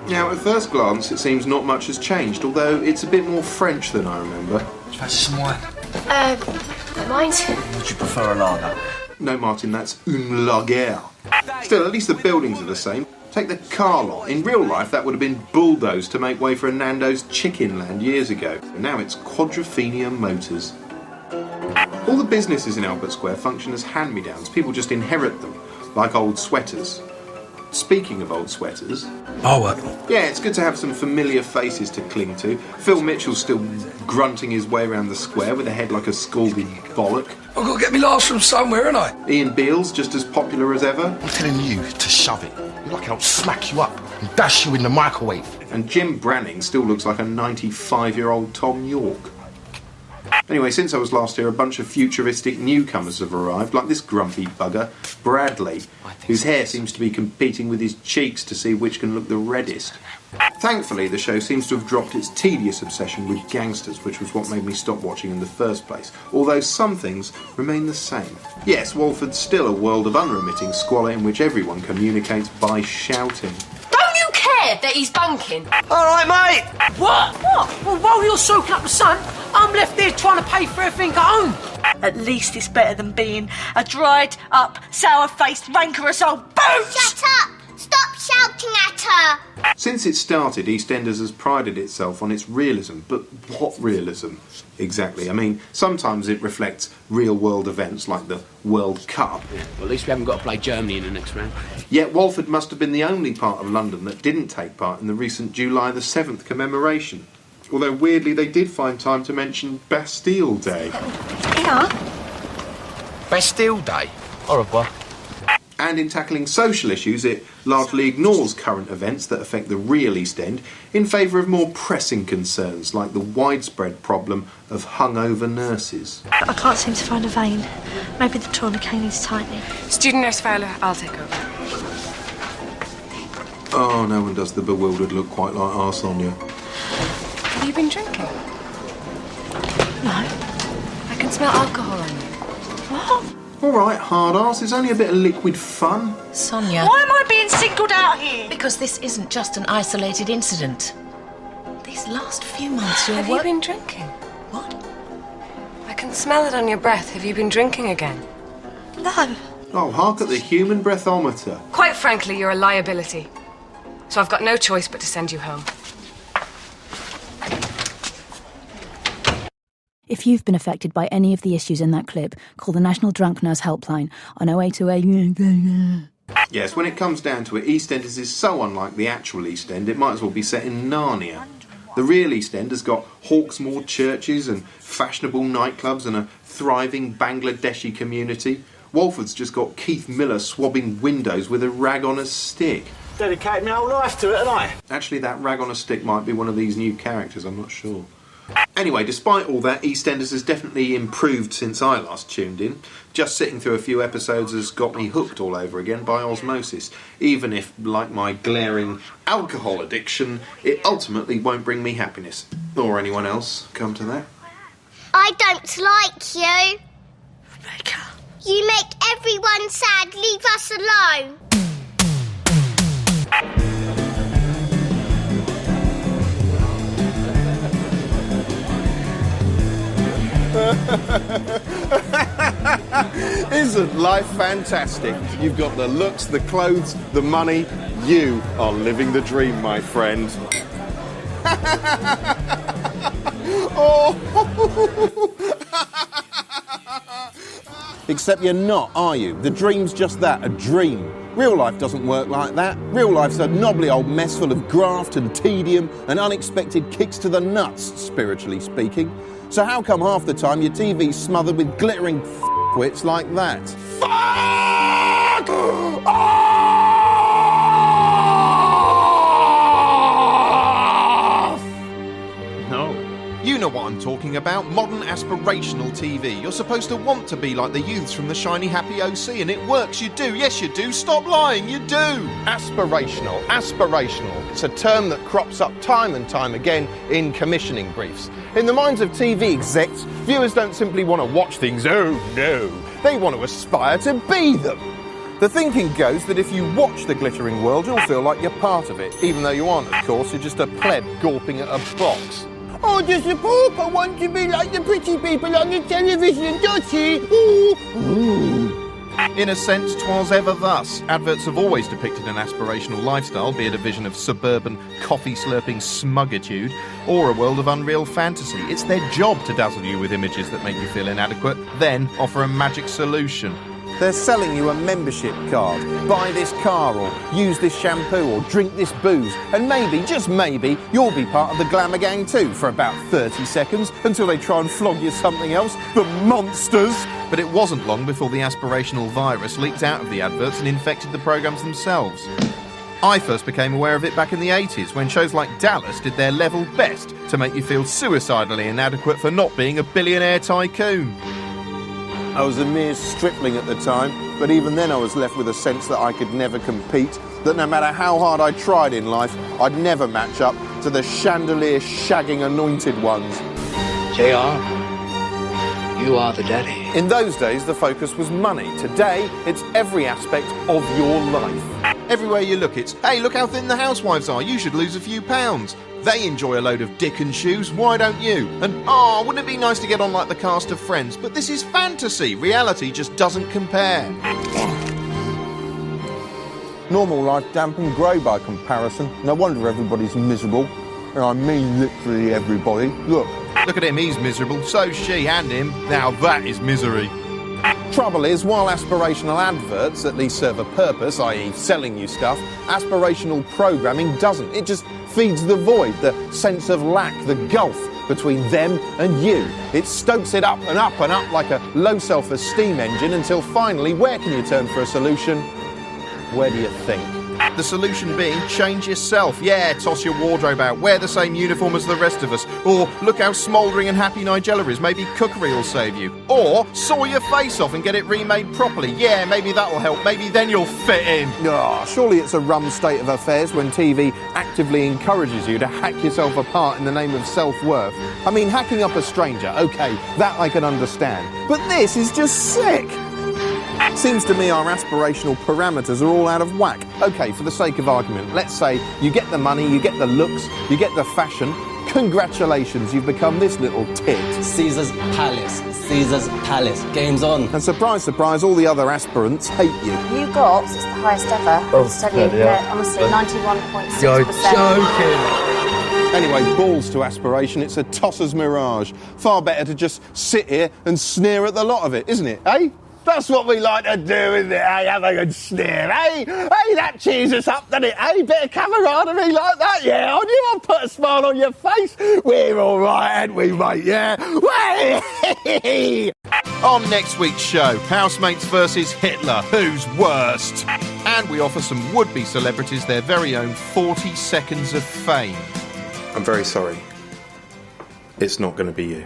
Now, at first glance, it seems not much has changed, although it's a bit more French than I remember. Fancy some wine? Don't mind. Would you prefer a lager? No, Martin, that's une lager. Still, at least the buildings are the same. Take the car lot. In real life, that would have been bulldozed to make way for a Nando's Chicken Land years ago. And now it's Quadrophenia Motors. All the businesses in Albert Square function as hand-me-downs. People just inherit them, like old sweaters. Speaking of old sweaters... Oh, what? Yeah, it's good to have some familiar faces to cling to. Phil Mitchell's still grunting his way around the square with a head like a scalded bollock. I've got to get me laughs from somewhere, ain't I? Ian Beale's just as popular as ever. I'm telling you to shove it. You're lucky I'll smack you up and dash you in the microwave. And Jim Branning still looks like a 95-year-old Tom York. Anyway, since I was last here, a bunch of futuristic newcomers have arrived, like this grumpy bugger, Bradley, whose hair seems to be competing with his cheeks to see which can look the reddest. Thankfully, the show seems to have dropped its tedious obsession with gangsters, which was what made me stop watching in the first place, although some things remain the same. Yes, Walford's still a world of unremitting squalor in which everyone communicates by shouting. Don't you care that he's bunking? All right, mate. What? Well, while you're soaking up the sun, I'm left there trying to pay for everything at home. At least it's better than being a dried-up, sour-faced, rancorous old boot! Shut up! Stop shouting at her! Since it started, EastEnders has prided itself on its realism, but what realism exactly? I mean, sometimes it reflects real-world events like the World Cup. Yeah, well, at least we haven't got to play Germany in the next round. Yet Walford must have been the only part of London that didn't take part in the recent July the 7th commemoration. Although, weirdly, they did find time to mention Bastille Day. Yeah. Bastille Day? Au revoir. And in tackling social issues, it largely ignores current events that affect the real East End in favour of more pressing concerns like the widespread problem of hungover nurses. I can't seem to find a vein. Maybe the tourniquet needs tightening. Student nurse Fowler, I'll take over. Oh, no one does the bewildered look quite like our Sonia. Have you been drinking? No. I can smell alcohol on you. What? All right, hard ass, it's only a bit of liquid fun. Sonia. Why am I being singled out here? Because this isn't just an isolated incident. These last few months Have you been drinking? What? I can smell it on your breath. Have you been drinking again? No. Oh, hark at the human breathometer. Quite frankly, you're a liability. So I've got no choice but to send you home. If you've been affected by any of the issues in that clip, call the National Drunk Nurse Helpline on 0828... Yes, when it comes down to it, EastEnders is so unlike the actual East End, it might as well be set in Narnia. The real East End has got Hawksmoor churches and fashionable nightclubs and a thriving Bangladeshi community. Walford's just got Keith Miller swabbing windows with a rag on a stick. Dedicated my whole life to it, haven't I? Actually, that rag on a stick might be one of these new characters, I'm not sure. Anyway, despite all that, EastEnders has definitely improved since I last tuned in. Just sitting through a few episodes has got me hooked all over again by osmosis, even if, like my glaring alcohol addiction, it ultimately won't bring me happiness. Or anyone else, come to that. I don't like you. Rebecca. You make everyone sad. Leave us alone. Isn't life fantastic? You've got the looks, the clothes, the money. You are living the dream, my friend. Oh. Except you're not, are you? The dream's just that, a dream. Real life doesn't work like that. Real life's a knobbly old mess full of graft and tedium and unexpected kicks to the nuts, spiritually speaking. So how come half the time your TV's smothered with glittering f***wits like that? Fuck off! No. You know what I'm talking about. Modern aspirational TV. You're supposed to want to be like the youths from the shiny happy OC, and it works. You do. Yes, you do. Stop lying. You do. Aspirational. Aspirational. It's a term that crops up time and time again in commissioning briefs. In the minds of TV execs, viewers don't simply want to watch things. Oh, no. They want to aspire to be them. The thinking goes that if you watch the glittering world, you'll feel like you're part of it, even though you aren't, of course. You're just a pleb gawping at a box. Oh, does the pauper want to be like the pretty people on the television, does he? Ooh. Ooh. In a sense, 'twas ever thus. Adverts have always depicted an aspirational lifestyle, be it a vision of suburban, coffee-slurping smugitude, or a world of unreal fantasy. It's their job to dazzle you with images that make you feel inadequate, then offer a magic solution. They're selling you a membership card. Buy this car, or use this shampoo, or drink this booze. And maybe, just maybe, you'll be part of the glamour gang too for about 30 seconds until they try and flog you something else. The monsters! But it wasn't long before the aspirational virus leaked out of the adverts and infected the programmes themselves. I first became aware of it back in the 80s when shows like Dallas did their level best to make you feel suicidally inadequate for not being a billionaire tycoon. I was a mere stripling at the time, but even then I was left with a sense that I could never compete, that no matter how hard I tried in life, I'd never match up to the chandelier-shagging anointed ones. JR, you are the daddy. In those days, the focus was money. Today, it's every aspect of your life. Everywhere you look, it's, hey, look how thin the housewives are, you should lose a few pounds. They enjoy a load of dick and shoes, why don't you? And, wouldn't it be nice to get on like the cast of Friends? But this is fantasy, reality just doesn't compare. Normal life damp and grey by comparison. No wonder everybody's miserable. And I mean literally everybody. Look. Look at him, he's miserable. So's she and him. Now that is misery. Trouble is, while aspirational adverts at least serve a purpose, i.e. selling you stuff, aspirational programming doesn't. It just feeds the void, the sense of lack, the gulf between them and you. It stokes it up and up and up like a low self-esteem engine until finally, where can you turn for a solution? Where do you think? The solution being change yourself. Yeah, toss your wardrobe out, wear the same uniform as the rest of us. Or look how smouldering and happy Nigella is, maybe cookery will save you. Or saw your face off and get it remade properly. Yeah, maybe that'll help, maybe then you'll fit in. Surely it's a rum state of affairs when TV actively encourages you to hack yourself apart in the name of self-worth. I mean, hacking up a stranger, okay, that I can understand. But this is just sick. Seems to me our aspirational parameters are all out of whack. OK, for the sake of argument, let's say you get the money, you get the looks, you get the fashion. Congratulations, you've become this little tit. Caesar's Palace. Caesar's Palace. Game's on. And surprise, surprise, all the other aspirants hate you. You got, it's the highest ever. Oh, I'll tell you, honestly, 91.6%. You're joking. Anyway, balls to aspiration, it's a tosser's mirage. Far better to just sit here and sneer at the lot of it, isn't it, eh? That's what we like to do, isn't it, eh? Have a good sneer, eh? Hey, that cheers us up, doesn't it, eh? Bit of camaraderie like that, yeah? On you, I'll put a smile on your face. We're all right, aren't we, mate, yeah? On next week's show, housemates versus Hitler, who's worst? And we offer some would-be celebrities their very own 40 seconds of fame. I'm very sorry. It's not going to be you.